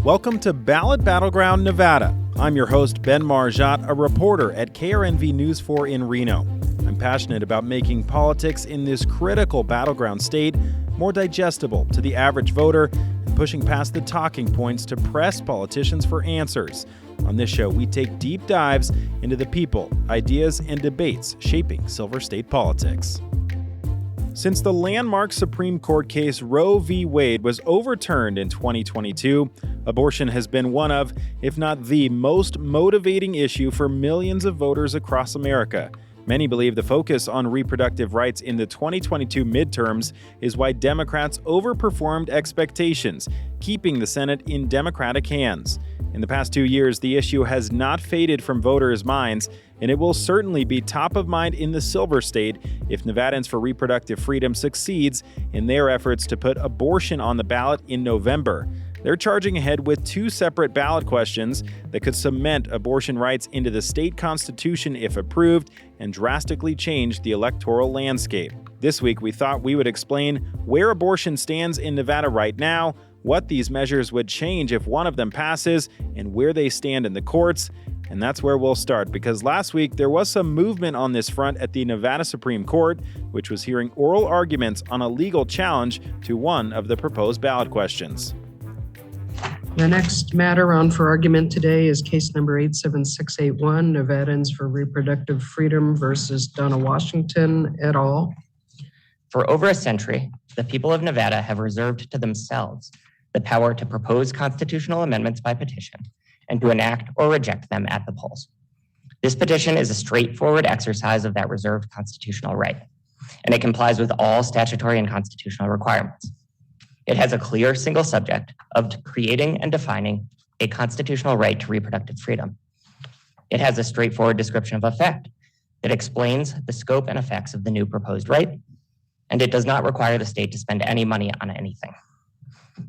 Welcome to Ballot Battleground, Nevada. I'm your host, Ben Margiott, a reporter at KRNV News 4 in Reno. I'm passionate about making politics in this critical battleground state more digestible to the average voter and pushing past the talking points to press politicians for answers. On this show, we take deep dives into the people, ideas, and debates shaping Silver State politics. Since the landmark Supreme Court case Roe v. Wade was overturned in 2022, abortion has been one of, if not the most motivating issue for millions of voters across America. Many believe the focus on reproductive rights in the 2022 midterms is why Democrats overperformed expectations, keeping the Senate in Democratic hands. In the past 2 years, the issue has not faded from voters' minds, and it will certainly be top of mind in the Silver State if Nevadans for Reproductive Freedom succeeds in their efforts to put abortion on the ballot in November. They're charging ahead with 2 separate ballot questions that could cement abortion rights into the state constitution if approved and drastically change the electoral landscape. This week, we thought we would explain where abortion stands in Nevada right now, what these measures would change if one of them passes, and where they stand in the courts. And that's where we'll start, because last week there was some movement on this front at the Nevada Supreme Court, which was hearing oral arguments on a legal challenge to one of the proposed ballot questions. The next matter on for argument today is case number 87681, Nevadans for Reproductive Freedom versus Donna Washington et al. For over a century, the people of Nevada have reserved to themselves the power to propose constitutional amendments by petition and to enact or reject them at the polls. This petition is a straightforward exercise of that reserved constitutional right, and it complies with all statutory and constitutional requirements. It has a clear single subject of creating and defining a constitutional right to reproductive freedom. It has a straightforward description of effect that explains the scope and effects of the new proposed right, and it does not require the state to spend any money on anything.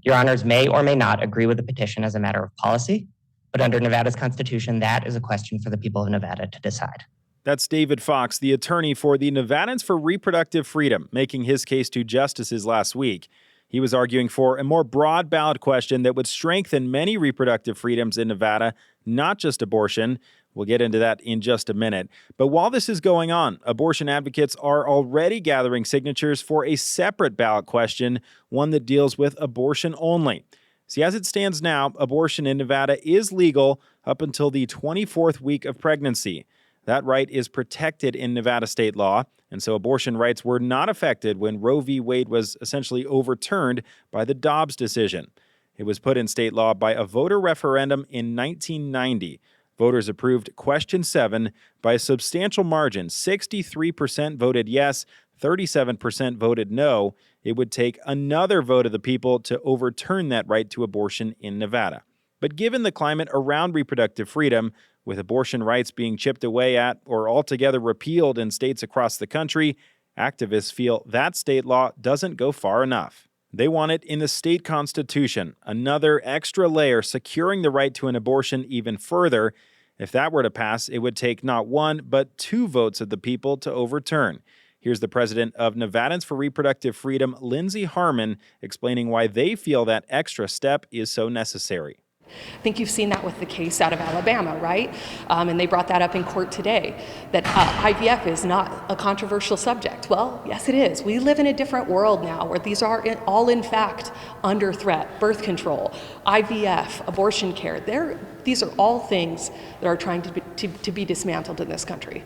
Your honors may or may not agree with the petition as a matter of policy, but under Nevada's constitution, that is a question for the people of Nevada to decide. That's David Fox, the attorney for the Nevadans for Reproductive Freedom, making his case to justices last week. He was arguing for a more broad ballot question that would strengthen many reproductive freedoms in Nevada, not just abortion. We'll get into that in just a minute. But while this is going on, abortion advocates are already gathering signatures for a separate ballot question, one that deals with abortion only. See, as it stands now, abortion in Nevada is legal up until the 24th week of pregnancy. That right is protected in Nevada state law, and so abortion rights were not affected when Roe v. Wade was essentially overturned by the Dobbs decision. It was put in state law by a voter referendum in 1990. Voters approved Question 7 by a substantial margin. 63% voted yes, 37% voted no. It would take another vote of the people to overturn that right to abortion in Nevada. But given the climate around reproductive freedom, with abortion rights being chipped away at or altogether repealed in states across the country, activists feel that state law doesn't go far enough. They want it in the state constitution, another extra layer securing the right to an abortion even further. If that were to pass, it would take not 1, but 2 votes of the people to overturn. Here's the president of Nevadans for Reproductive Freedom, Lindsey Harmon, explaining why they feel that extra step is so necessary. I think you've seen that with the case out of Alabama, right? And they brought that up in court today, that IVF is not a controversial subject. Well, yes, it is. We live in a different world now where these are all, in fact, under threat. Birth control, IVF, abortion care, these are all things that are trying to be dismantled in this country.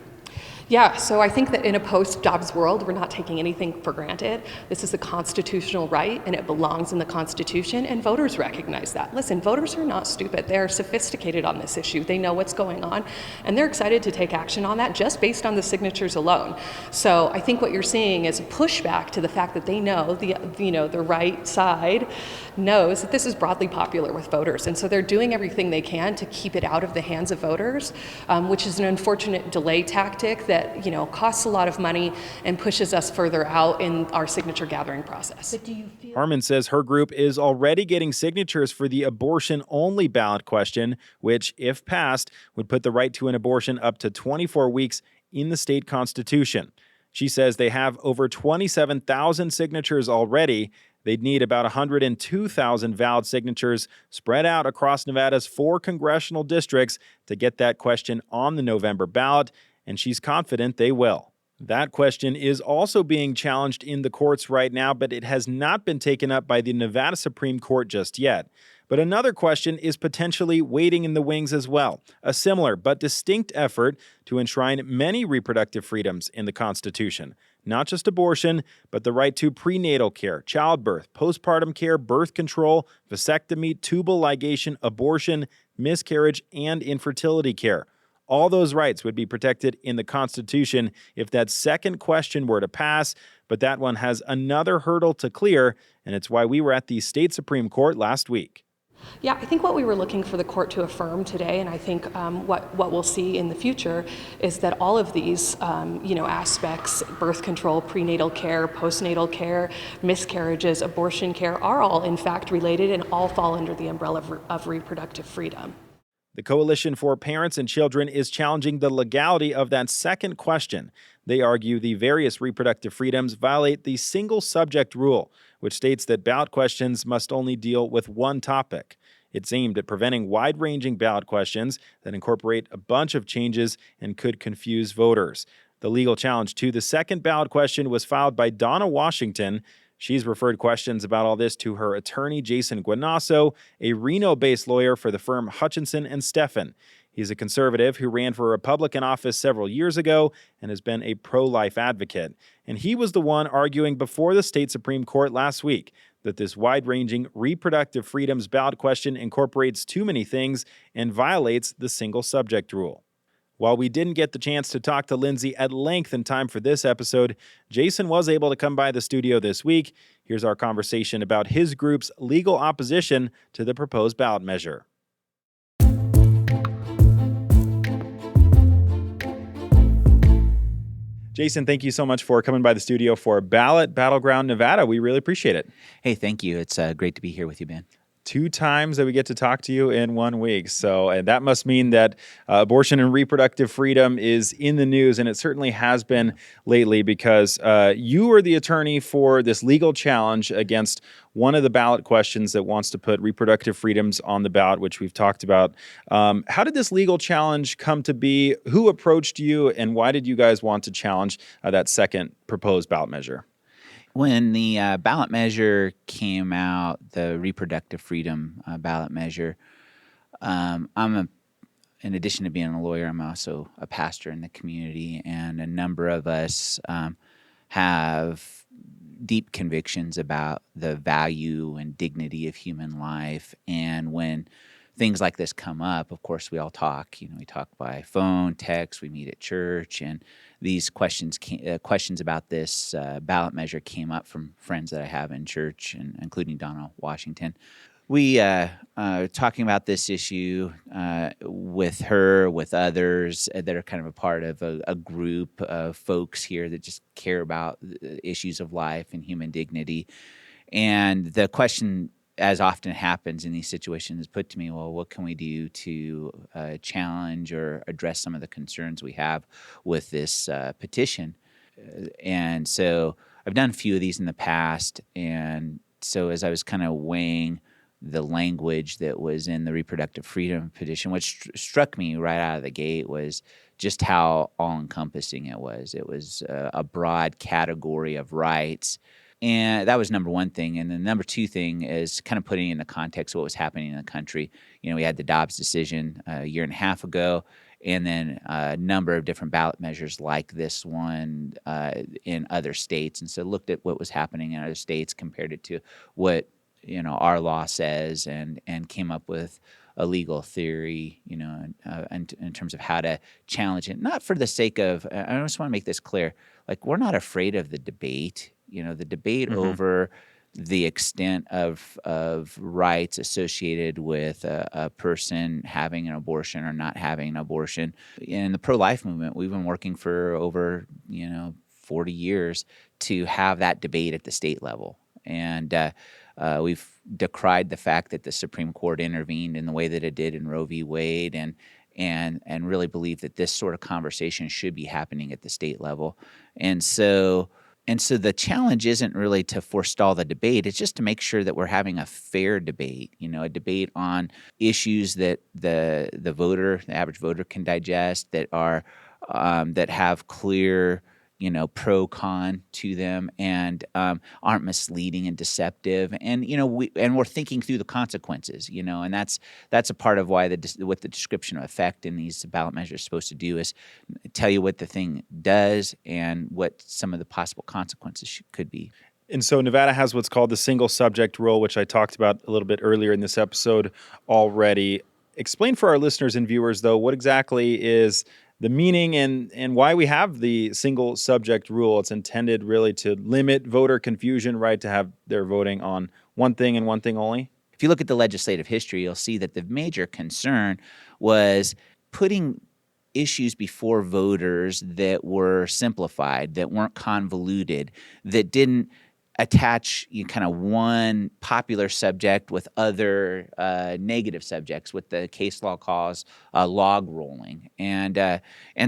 Yeah, so I think that in a post-Dobbs world, we're not taking anything for granted. This is a constitutional right, and it belongs in the Constitution, and voters recognize that. Listen, voters are not stupid. They're sophisticated on this issue. They know what's going on, and they're excited to take action on that just based on the signatures alone. So I think what you're seeing is a pushback to the fact that they know, the right side knows that this is broadly popular with voters, and so they're doing everything they can to keep it out of the hands of voters, which is an unfortunate delay tactic that costs a lot of money and pushes us further out in our signature gathering process. Harmon says her group is already getting signatures for the abortion-only ballot question, which, if passed, would put the right to an abortion up to 24 weeks in the state constitution. She says they have over 27,000 signatures already. They'd need about 102,000 valid signatures spread out across Nevada's 4 congressional districts to get that question on the November ballot, and she's confident they will. That question is also being challenged in the courts right now, but it has not been taken up by the Nevada Supreme Court just yet. But another question is potentially waiting in the wings as well, a similar but distinct effort to enshrine many reproductive freedoms in the Constitution. Not just abortion, but the right to prenatal care, childbirth, postpartum care, birth control, vasectomy, tubal ligation, abortion, miscarriage, and infertility care. All those rights would be protected in the Constitution if that second question were to pass, but that one has another hurdle to clear, and it's why we were at the state Supreme Court last week. Yeah, I think what we were looking for the court to affirm today, and I think what we'll see in the future, is that all of these aspects, birth control, prenatal care, postnatal care, miscarriages, abortion care, are all in fact related and all fall under the umbrella of reproductive freedom. The Coalition for Parents and Children is challenging the legality of that second question. They argue the various reproductive freedoms violate the single subject rule, which states that ballot questions must only deal with one topic. It's aimed at preventing wide-ranging ballot questions that incorporate a bunch of changes and could confuse voters. The legal challenge to the second ballot question was filed by Donna Washington. She's referred questions about all this to her attorney, Jason Guinasso, a Reno-based lawyer for the firm Hutchinson and Steffen. He's a conservative who ran for Republican office several years ago and has been a pro-life advocate. And he was the one arguing before the state Supreme Court last week that this wide-ranging reproductive freedoms ballot question incorporates too many things and violates the single subject rule. While we didn't get the chance to talk to Lindsey at length in time for this episode, Jason was able to come by the studio this week. Here's our conversation about his group's legal opposition to the proposed ballot measure. Jason, thank you so much for coming by the studio for Ballot Battleground Nevada. We really appreciate it. Hey, thank you. It's great to be here with you, Ben. 2 times that we get to talk to you in 1 week. So that must mean that abortion and reproductive freedom is in the news, and it certainly has been lately because you are the attorney for this legal challenge against one of the ballot questions that wants to put reproductive freedoms on the ballot, which we've talked about. How did this legal challenge come to be? Who approached you, and why did you guys want to challenge that second proposed ballot measure? When the ballot measure came out, the reproductive freedom ballot measure, in addition to being a lawyer, I'm also a pastor in the community, and a number of us have deep convictions about the value and dignity of human life. And when things like this come up, of course, we all talk. We talk by phone, text, we meet at church, and these questions about this ballot measure came up from friends that I have in church, and including Donna Washington. We talking about this issue with her, with others that are kind of a part of a group of folks here that just care about the issues of life and human dignity. And the question, as often happens in these situations, is put to me, well, what can we do to challenge or address some of the concerns we have with this petition? And so I've done a few of these in the past, and so as I was kind of weighing the language that was in the reproductive freedom petition, what struck me right out of the gate was just how all-encompassing it was. It was a broad category of rights. And that was number one thing. And the number two thing is kind of putting in the context of what was happening in the country. We had the Dobbs decision a year and a half ago, and then a number of different ballot measures like this one in other states. And so looked at what was happening in other states, compared it to what our law says, and came up with a legal theory, in terms of how to challenge it. Not for the sake of, I just want to make this clear, like, we're not afraid of the debate. The debate over the extent of rights associated with a person having an abortion or not having an abortion. In the pro-life movement, we've been working for over 40 years to have that debate at the state level. And we've decried the fact that the Supreme Court intervened in the way that it did in Roe v. Wade, and really believe that this sort of conversation should be happening at the state level. And so And so the challenge isn't really to forestall the debate. It's just to make sure that we're having a fair debate, a debate on issues that the average voter can digest, that are that have clear, pro-con to them, and aren't misleading and deceptive. And we're thinking through the consequences, and that's a part of why what the description of effect in these ballot measures is supposed to do is tell you what the thing does and what some of the possible consequences could be. And so Nevada has what's called the single subject rule, which I talked about a little bit earlier in this episode already. Explain for our listeners and viewers, though, what exactly is the meaning and why we have the single subject rule. It's intended really to limit voter confusion, right, to have their voting on one thing and one thing only. If you look at the legislative history, you'll see that the major concern was putting issues before voters that were simplified, that weren't convoluted, that didn't attach kind of one popular subject with other negative subjects, what the case law calls log rolling. And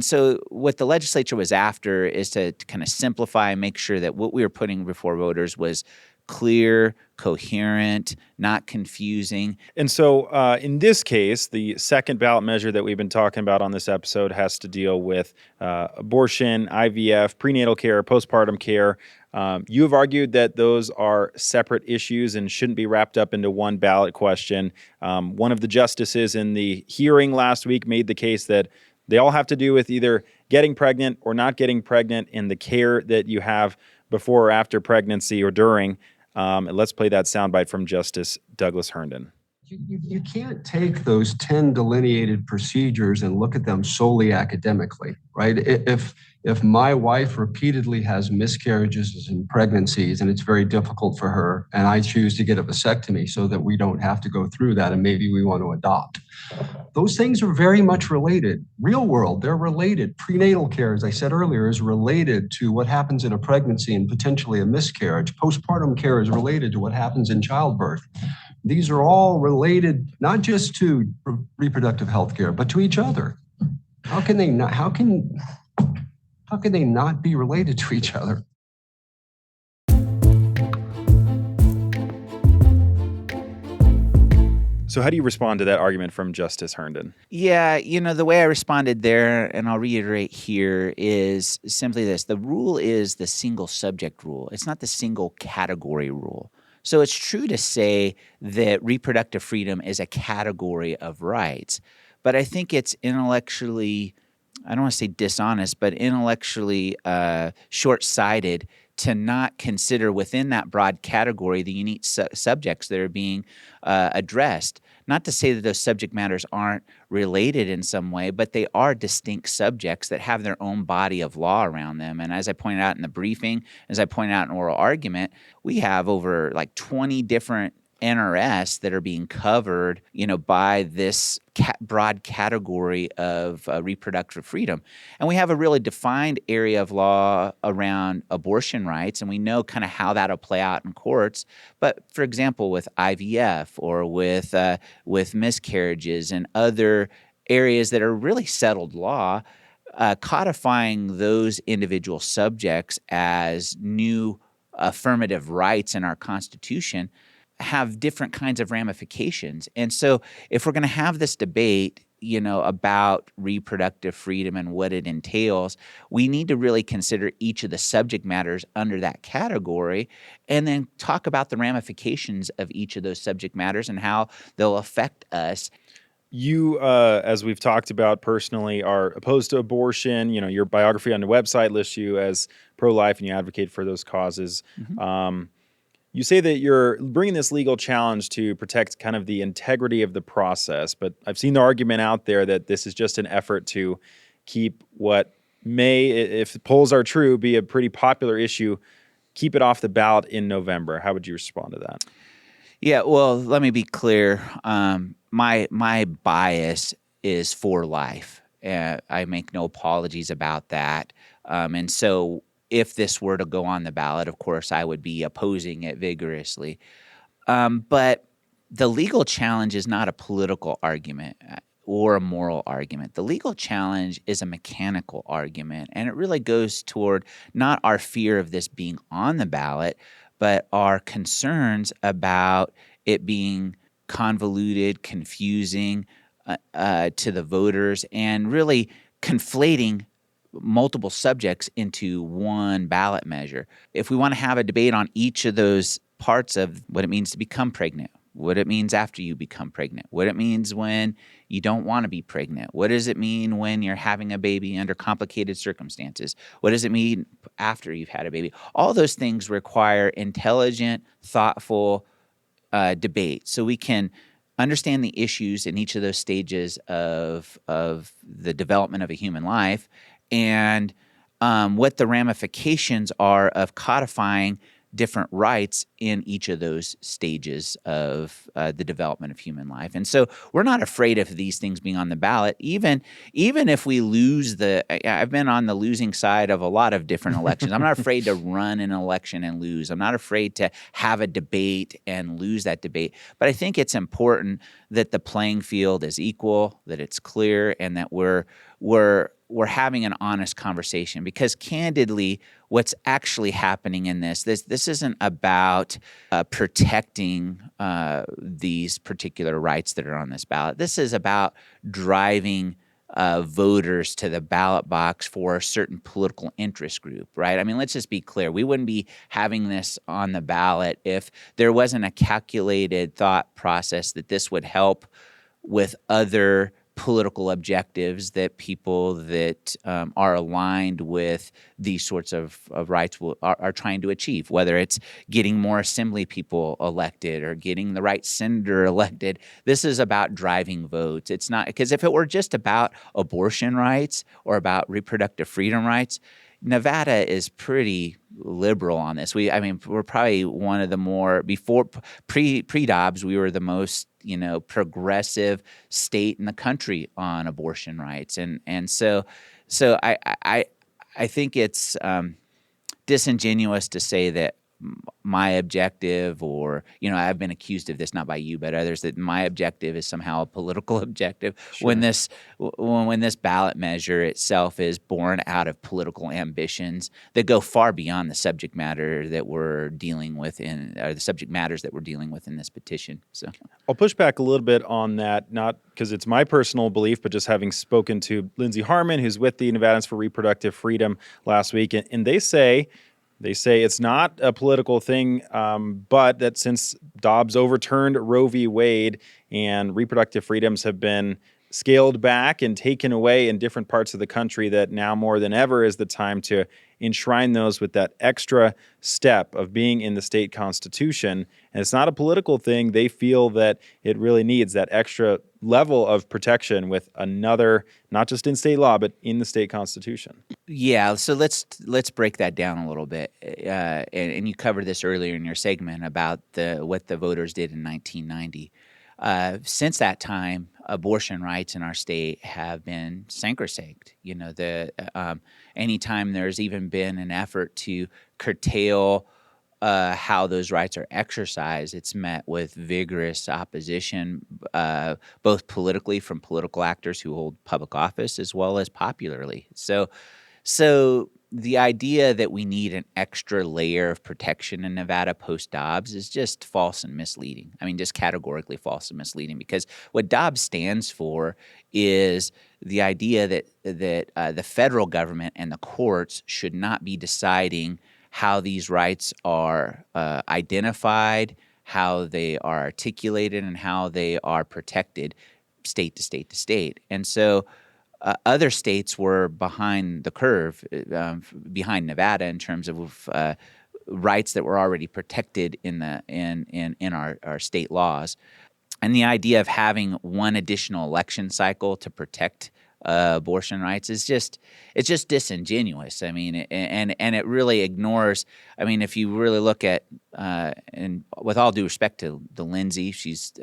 so what the legislature was after is to kind of simplify and make sure that what we were putting before voters was clear, coherent, not confusing. And so in this case, the second ballot measure that we've been talking about on this episode has to deal with abortion, IVF, prenatal care, postpartum care. You have argued that those are separate issues and shouldn't be wrapped up into one ballot question. One of the justices in the hearing last week made the case that they all have to do with either getting pregnant or not getting pregnant and the care that you have before or after pregnancy or during. And let's play that soundbite from Justice Douglas Herndon. You can't take those 10 delineated procedures and look at them solely academically, right? If my wife repeatedly has miscarriages and pregnancies and it's very difficult for her, and I choose to get a vasectomy so that we don't have to go through that and maybe we want to adopt, those things are very much related. Real world, they're related. Prenatal care, as I said earlier, is related to what happens in a pregnancy and potentially a miscarriage. Postpartum care is related to what happens in childbirth. These are all related, not just to reproductive health care, but to each other. How can they not be related to each other? So how do you respond to that argument from Justice Herndon? Yeah, the way I responded there, and I'll reiterate here, is simply this. The rule is the single subject rule. It's not the single category rule. So it's true to say that reproductive freedom is a category of rights, but I think it's intellectually, I don't want to say dishonest, but intellectually short-sighted to not consider within that broad category the unique subjects that are being addressed. Not to say that those subject matters aren't related in some way, but they are distinct subjects that have their own body of law around them. And as I pointed out in the briefing, as I pointed out in oral argument, we have over 20 different NRS that are being covered, by this broad category of reproductive freedom. And we have a really defined area of law around abortion rights, and we know kind of how that'll play out in courts. But for example, with IVF or with miscarriages and other areas that are really settled law, codifying those individual subjects as new affirmative rights in our Constitution have different kinds of ramifications. And so if we're going to have this debate, about reproductive freedom and what it entails, we need to really consider each of the subject matters under that category and then talk about the ramifications of each of those subject matters and how they'll affect us. You, as we've talked about personally, are opposed to abortion. Your biography on the website lists you as pro-life and you advocate for those causes. Mm-hmm. You say that you're bringing this legal challenge to protect kind of the integrity of the process, but I've seen the argument out there that this is just an effort to keep what may, if the polls are true, be a pretty popular issue, keep it off the ballot in November. How would you respond to that? Yeah, well, let me be clear. My bias is for life. I make no apologies about that. And so if this were to go on the ballot, of course, I would be opposing it vigorously. But the legal challenge is not a political argument. or a moral argument. The legal challenge is a mechanical argument, and it really goes toward not our fear of this being on the ballot, but our concerns about it being convoluted, confusing to the voters, and really conflating multiple subjects into one ballot measure. If we want to have a debate on each of those parts of what it means to become pregnant, what it means after you become pregnant, what it means when you don't want to be pregnant, what does it mean when you're having a baby under complicated circumstances, what does it mean after you've had a baby? All those things require intelligent, thoughtful debate so we can understand the issues in each of those stages of the development of a human life and what the ramifications are of codifying different rights in each of those stages of the development of human life. And so we're not afraid of these things being on the ballot, even if we lose I've been on the losing side of a lot of different elections. I'm not afraid to run an election and lose. I'm not afraid to have a debate and lose that debate. But I think it's important that the playing field is equal, that it's clear, and that we're having an honest conversation, because candidly, what's actually happening in this isn't about protecting these particular rights that are on this ballot. This is about driving voters to the ballot box for a certain political interest group, right? I mean, let's just be clear. We wouldn't be having this on the ballot if there wasn't a calculated thought process that this would help with other political objectives that people that are aligned with these sorts of rights are trying to achieve, whether it's getting more assembly people elected or getting the right senator elected. This is about driving votes. It's not, because if it were just about abortion rights or about reproductive freedom rights, Nevada is pretty liberal on this. We're probably one of the more, before pre-Dobbs, we were the most progressive state in the country on abortion rights, and so I think it's disingenuous to say that my objective, or I've been accused of this, not by you but others, that my objective is somehow a political objective. Sure. When this ballot measure itself is born out of political ambitions that go far beyond the subject matter that we're dealing with the subject matters that we're dealing with in this petition. So I'll push back a little bit on that, not because it's my personal belief, but just having spoken to Lindsey Harmon, who's with the Nevadans for Reproductive Freedom last week, and they say it's not a political thing, but that since Dobbs overturned Roe v. Wade and reproductive freedoms have been scaled back and taken away in different parts of the country, that now more than ever is the time to enshrine those with that extra step of being in the state constitution. And it's not a political thing. They feel that it really needs that extra level of protection with another, not just in state law, but in the state constitution. Yeah, so let's break that down a little bit. And you covered this earlier in your segment about what the voters did in 1990. Since that time, abortion rights in our state have been sacrosanct. Anytime there's even been an effort to curtail how those rights are exercised, it's met with vigorous opposition, both politically from political actors who hold public office as well as popularly. So the idea that we need an extra layer of protection in Nevada post-Dobbs is just false and misleading. I mean, just categorically false and misleading, because what Dobbs stands for is the idea that the federal government and the courts should not be deciding how these rights are identified, how they are articulated, and how they are protected state to state to state. And so other states were behind the curve, behind Nevada, in terms of rights that were already protected in our state laws. And the idea of having one additional election cycle to protect abortion rights is just disingenuous. I mean, and it really ignores. I mean, if you really look at, and with all due respect to Lindsey, she's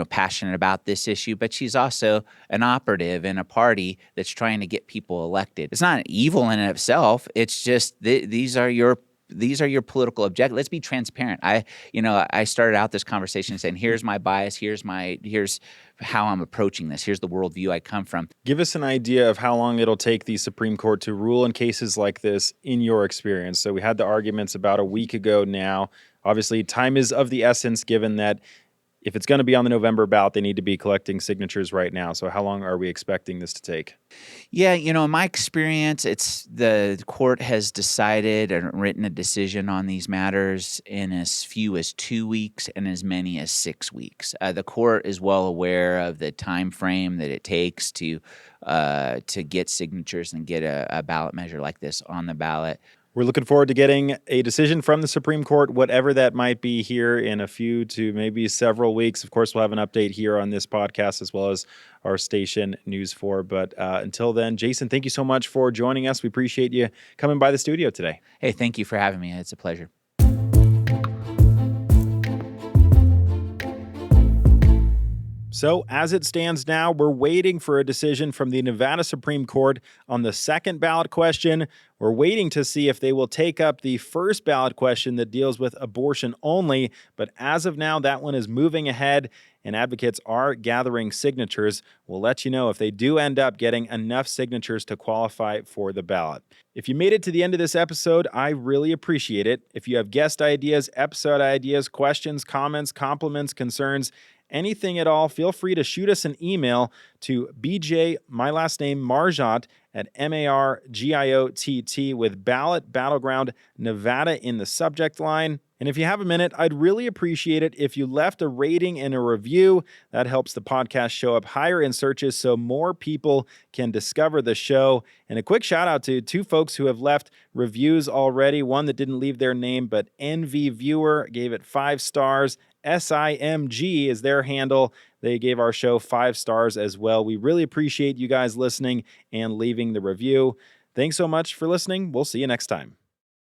passionate about this issue, but she's also an operative in a party that's trying to get people elected. It's not evil in and of itself. It's just these are your these are your political objectives. Let's be transparent. I started out this conversation saying, here's my bias, here's how I'm approaching this, here's the worldview I come from. Give us an idea of how long it'll take the Supreme Court to rule in cases like this in your experience. So we had the arguments about a week ago now. Obviously, time is of the essence, given that if it's going to be on the November ballot, they need to be collecting signatures right now. So how long are we expecting this to take? Yeah, in my experience, the court has decided and written a decision on these matters in as few as 2 weeks and as many as 6 weeks. The court is well aware of the time frame that it takes to get signatures and get a ballot measure like this on the ballot. We're looking forward to getting a decision from the Supreme Court, whatever that might be, here in a few to maybe several weeks. Of course, we'll have an update here on this podcast as well as our station News 4. But until then, Jason, thank you so much for joining us. We appreciate you coming by the studio today. Hey, thank you for having me. It's a pleasure. So as it stands now, we're waiting for a decision from the Nevada Supreme Court on the second ballot question. We're waiting to see if they will take up the first ballot question that deals with abortion only. But as of now, that one is moving ahead, and advocates are gathering signatures. We'll let you know if they do end up getting enough signatures to qualify for the ballot. If you made it to the end of this episode, I really appreciate it. If you have guest ideas, episode ideas, questions, comments, compliments, concerns, anything at all, feel free to shoot us an email to BJ, my last name, Margiott, at MARGIOTT with Ballot Battleground Nevada in the subject line. And if you have a minute, I'd really appreciate it if you left a rating and a review. That helps the podcast show up higher in searches so more people can discover the show. And a quick shout out to 2 folks who have left reviews already. One that didn't leave their name, but NV Viewer gave it 5 stars. SIMG is their handle. They gave our show 5 stars as well. We really appreciate you guys listening and leaving the review. Thanks so much for listening. We'll see you next time.